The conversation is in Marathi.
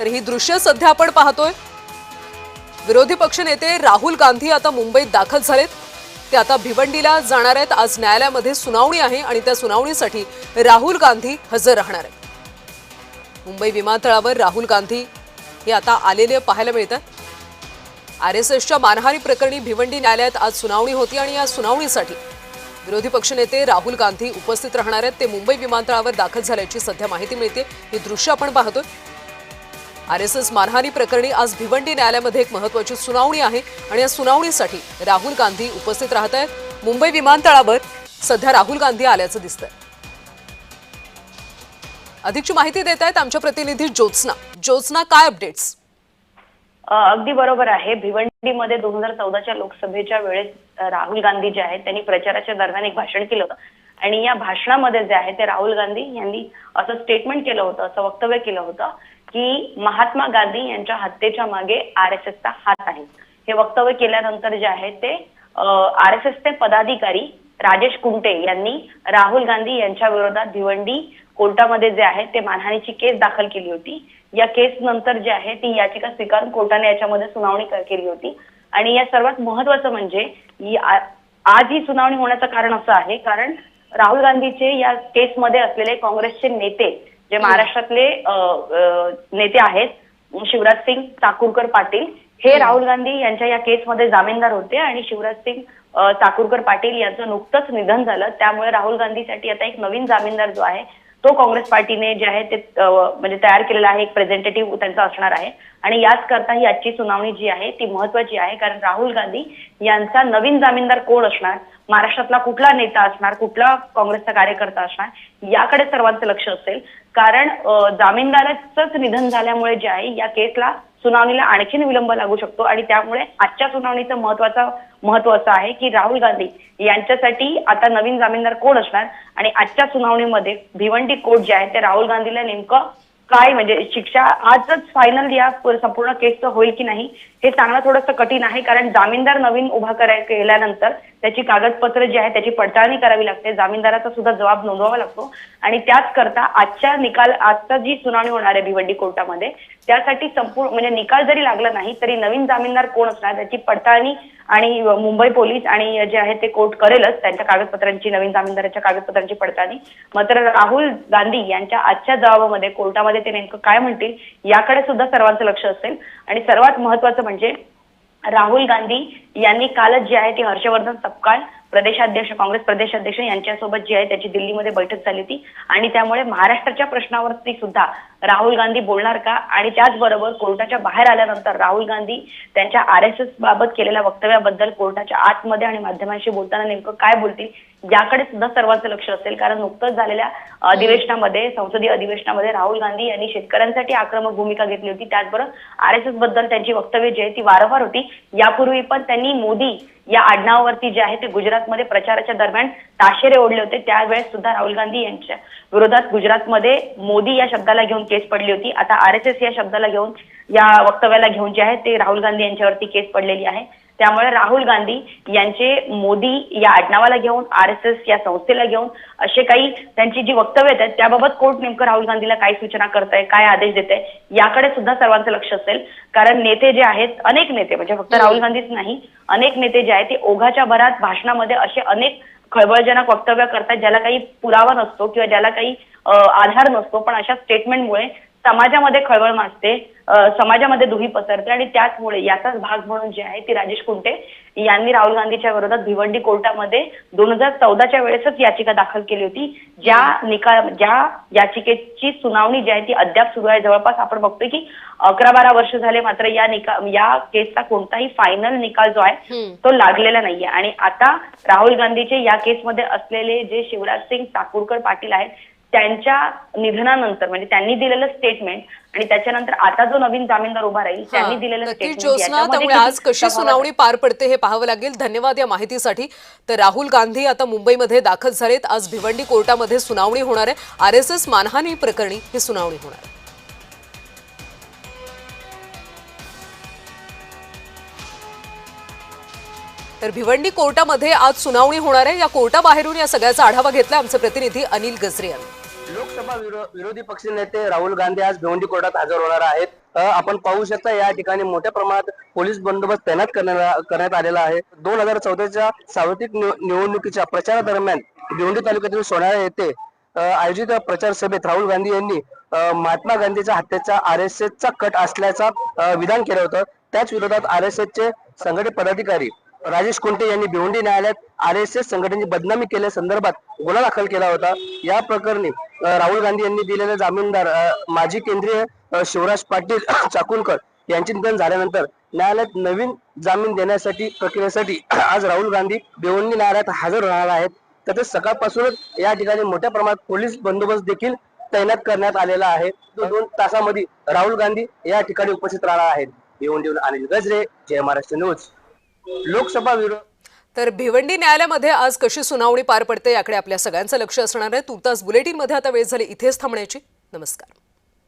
तर ही दृश्य सध्या आपण पाहतोय। विरोधी पक्षनेते राहुल गांधी आता मुंबईत दाखल झालेत। ते आता भिवंडीला जाणार आहेत। आज न्यायालयामध्ये सुनावणी आहे आणि त्या सुनावणीसाठी राहुल गांधी हजर राहणार आहेत। मुंबई विमानतळावर राहुल गांधी हे आता आलेले पाहायला मिळतात। आरएसएसच्या मानहानी प्रकरणी भिवंडी न्यायालयात आज सुनावणी होती आणि या सुनावणीसाठी विरोधी पक्षनेते राहुल गांधी उपस्थित राहणार आहेत। ते मुंबई विमानतळावर दाखल झाल्याची सध्या माहिती मिळते। ही दृश्य आपण पाहतोय। आरएसएस मानहानी प्रकरणी आज भिवंडी न्यायालयामध्ये एक महत्त्वाची सुनावणी आहे आणि या सुनावणीसाठी राहुल गांधी उपस्थित राहत आहेत। मुंबई विमानतळावर सध्या राहुल गांधी आल्याचं दिसतंय। अधिकची माहिती देत आहेत आमच्या प्रतिनिधी ज्योत्स्ना, काय अपडेट्स? अगदी बरोबर आहे। भिवंडीमध्ये 2014च्या लोकसभेच्या वेळेस राहुल गांधी जे आहेत त्यांनी प्रचाराच्या दरम्यान एक भाषण केलं होतं आणि या भाषणामध्ये जे आहे ते राहुल गांधी यांनी असं स्टेटमेंट केलं होतं, असं वक्तव्य केलं होतं की महात्मा गांधी यांच्या हत्येच्या मागे आरएसएसचा हात आहे। हे वक्तव्य केल्यानंतर जे आहे ते आरएसएसचे पदाधिकारी राजेश कुंटे यांनी राहुल गांधी यांच्या विरोधात भिवंडी कोर्टामध्ये जे आहे ते मानहानीची केस दाखल केली होती। या केस नंतर जे आहे ती याचिका स्वीकारून कोर्टाने याच्यामध्ये सुनावणी केली होती आणि या सर्वात महत्त्वाचं म्हणजे आज ही सुनावणी होण्याचं कारण असं आहे कारण राहुल गांधीचे या केसमध्ये असलेले काँग्रेसचे नेते जे महाराष्ट्रातले नेते आहेत शिवराजसिंग चाकूरकर पाटील हे राहुल गांधी यांच्या या केसमध्ये जामीनदार होते आणि शिवराजसिंग चाकूरकर पाटील यांचं नुकतंच निधन झालं। त्यामुळे राहुल गांधीसाठी आता एक नवीन जामीनदार जो आहे तो काँग्रेस पार्टीने जे आहे ते म्हणजे तयार केलेला आहे, एक प्रेझेंटेटिव्ह त्यांचा असणार आहे आणि याच करता ही आजची सुनावणी जी आहे ती महत्त्वाची आहे कारण राहुल गांधी यांचा नवीन जामीनदार कोण असणार, महाराष्ट्रातला कुठला नेता असणार, कुठला काँग्रेसचा कार्यकर्ता असणार याकडे सर्वांचं लक्ष असेल कारण जामीनदाराचंच निधन झाल्यामुळे जे आहे या केसला सुनावणीला आणखीन विलंब लागू शकतो आणि त्यामुळे आजच्या सुनावणीचं महत्व असं आहे की राहुल गांधी यांच्यासाठी आता नवीन जामीनदार कोण असणार आणि आजच्या सुनावणीमध्ये भिवंडी कोर्ट जे आहे ते राहुल गांधीला नेमकं काय म्हणजे शिक्षा आजच फायनल या संपूर्ण केसचं होईल की नाही हे सांगणं थोडंसं कठीण आहे कारण जामीनदार नवीन उभा केल्यानंतर त्याची कागदपत्र जी आहे त्याची पडताळणी करावी लागते, जामीनदाराचा सुद्धा जबाब नोंदवावा लागतो आणि त्याच करता आजचा जी सुनावणी होणार आहे भिवंडी कोर्टामध्ये त्यासाठी संपूर्ण म्हणजे निकाल जरी लागला नाही तरी नवीन जामीनदार कोण असणार त्याची पडताळणी आणि मुंबई पोलीस आणि जे आहे ते कोर्ट करेलच त्यांच्या कागदपत्रांची, नवीन जामीनदाराच्या कागदपत्रांची पडताळणी। मात्र राहुल गांधी यांच्या आजच्या जबाबामध्ये कोर्टामध्ये ते नेमकं काय म्हणतील याकडे सुद्धा सर्वांचं लक्ष असेल आणि सर्वात महत्त्वाचं म्हणजे राहुल गांधी यांनी कालच जे आहे ती हर्षवर्धन सपकाळ प्रदेशाध्यक्ष काँग्रेस प्रदेशाध्यक्ष यांच्यासोबत जी आहे त्याची दिल्लीमध्ये बैठक झाली होती आणि त्यामुळे महाराष्ट्राच्या प्रश्नावरती सुद्धा राहुल गांधी बोलणार का आणि त्याचबरोबर कोर्टाच्या बाहेर आल्यानंतर राहुल गांधी त्यांच्या आरएसएस बाबत केलेल्या वक्तव्याबद्दल कोर्टाच्या आतमध्ये आणि माध्यमांशी बोलताना नेमकं काय बोलतील याकडे सुद्धा सर्वांचं लक्ष असेल कारण नुकतंच झालेल्या अधिवेशनामध्ये संसदीय अधिवेशनामध्ये राहुल गांधी यांनी शेतकऱ्यांसाठी आक्रमक भूमिका घेतली होती। त्याचबरोबर आरएसएस बद्दल त्यांची वक्तव्य जी आहे ती वारंवार होती। यापूर्वी पण त्यांनी मोदी या आडनावावरती जे आहे ते गुजरातमध्ये प्रचाराच्या दरम्यान ताशेरे ओढले होते। त्यावेळेस सुद्धा राहुल गांधी यांच्या विरोधात गुजरातमध्ये मोदी या शब्दाला घेऊन केस पडली होती। आता आरएसएस या शब्दाला घेऊन या वक्तव्याला घेऊन जे आहे ते राहुल गांधी यांच्यावरती केस पडलेली आहे। त्यामुळे राहुल गांधी यांचे मोदी या आडनावाला घेऊन आरएसएस या संस्थेला घेऊन असे काही त्यांची जी वक्तव्य आहेत त्याबाबत कोर्ट नेमकं राहुल गांधीला काय सूचना करताय, काय आदेश देत आहे याकडे सुद्धा सर्वांचं लक्ष असेल कारण नेते जे आहेत अनेक नेते म्हणजे फक्त राहुल गांधीच नाही अनेक नेते जे आहेत ते ओघाच्या भरात भाषणामध्ये असे अनेक खळबळजनक वक्तव्य करतात ज्याला काही पुरावा नसतो किंवा ज्याला काही आधार नसतो पण अशा स्टेटमेंटमुळे समाजामध्ये खळबळ माजते, समाजामध्ये दुही पसरते आणि त्याचमुळे याचाच भाग म्हणून जे आहे ती राजेश कुंटे यांनी राहुल गांधीच्या विरोधात भिवंडी कोर्टामध्ये 2014च्या वेळेसच याचिका दाखल केली होती। ज्या याचिकेची सुनावणी जी आहे ती अद्याप सुरू आहे। जवळपास आपण बघतोय की 11-12 वर्ष झाले मात्र या केसचा कोणताही फायनल निकाल जो आहे तो लागलेला नाहीये आणि आता राहुल गांधीचे या केसमध्ये असलेले जे शिवराजसिंग चाकूरकर पाटील आहेत त्यांच्या निधनानंतर म्हणजे त्यांनी दिलेलं स्टेटमेंट आणि त्याच्यानंतर आता जो नवीन जामीनदार उभा राहील त्यांनी दिलेलं स्टेटमेंट त्यामुळे आज कशी सुनावणी पार पडते हे पाहावं लागेल। धन्यवाद या माहितीसाठी। तर राहुल गांधी आता मुंबईमध्ये दाखल झालेत। आज भिवंडी कोर्टामध्ये सुनावणी होणार आहे। आरएसएस मानहानी प्रकरणी ही सुनावणी होणार आहे। तर भिवंडी कोर्टामध्ये आज सुनावणी होणार आहे। या कोर्टाबाहेरून या सगळ्याचा आढावा घेतला आमचे प्रतिनिधी अनिल गजरे यांनी। लोकसभा विरोधी पक्ष नेते राहुल गांधी आज भिवंडी कोर्टात हजर होणार आहेत. आपण पाहू शकता या ठिकाणी मोठ्या प्रमाणात पोलीस बंदोबस्त तैनात करण्यात आलेला आहे. 2014च्या सार्वत्रिक निवडणुकीच्या प्रचारादरम्यान भिवंडी तालुक्यातील सोनाळा येथे आयोजित प्रचार सभेत राहुल गांधी यांनी महात्मा गांधीच्या हत्येचा RSSचा कट असल्याचा विधान केलं होतं. त्याच विरोधात RSSचे संघटित पदाधिकारी राजेश कुंटे यांनी भिवंडी न्यायालयात RSS संघटनेची बदनामी केल्यासंदर्भात गुन्हा दाखल केला होता. या प्रकरणी राहुल गांधी यांनी दिलेले जामीनदार माजी केंद्रीय शिवराज पाटील चाकूरकर यांचे निधन झाल्यानंतर न्यायालयात नवीन जामीन देण्यासाठी प्रक्रियेसाठी आज राहुल गांधी भिवंडी न्यायालयात हजर राहणार आहेत. तसेच सकाळपासूनच या ठिकाणी मोठ्या प्रमाणात पोलीस बंदोबस्त देखील तैनात करण्यात आलेला आहे. 2 तासामध्ये राहुल गांधी या ठिकाणी उपस्थित राहणार आहेत. भिवंडीहून अनिल गजरे, जय महाराष्ट्र न्यूज. लोकसभा तर भिवंडी न्यायालयामध्ये आज कशी सुनावणी पार पडते याकडे आपल्या सगळ्यांचं लक्ष असणार आहे. तुर्तास बुलेटिनमध्ये आता वेळ झाली इथेच थांबण्याची. नमस्कार.